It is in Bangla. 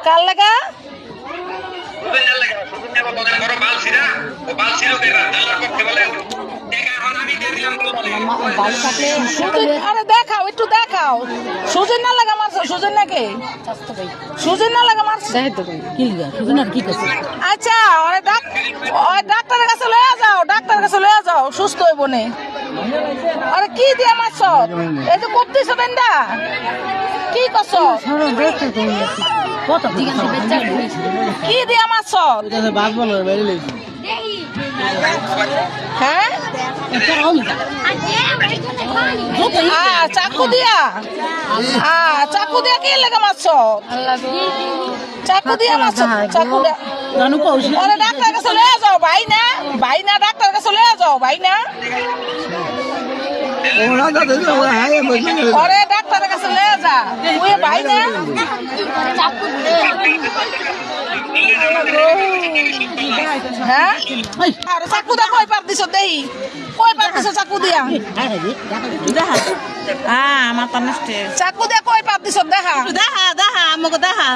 কার লাগা আরে দেখাও একটু দেখাও সুজন না লাগা মারছো সুজন নাকি সুজন না লাগা মারছো আচ্ছা ওই ডাক্তারের কাছে লয়ে যাও ডাক্তারের কাছে লয়ে যাও সুস্থ হইব নে আরে কি দিয়া মারছো এই যে করতেছো বেন্দা কি করছো কি দিয়া মারছো হ্যাঁ চাকু দিয়া চাকু দিয়া কি লেগে মারছো চাকু দিয়া মারছো চাকু দিয়া আরে ডাক্তার কাছে লয়ে যাও ভাই না ডাক্তার কাছে লয়ে যাও ভাই না আরে ডাক্তারের কাছে লয়ে যা তুই ভাই না হ্যাঁ আরে চাকু দা কই পার দিছ দেহি কই পার দিছ চাকু দিয়া আমার তো নষ্ট চাকু দিয়া কই পার দিছ দেখা দেখা দেখা আমাকে দেখা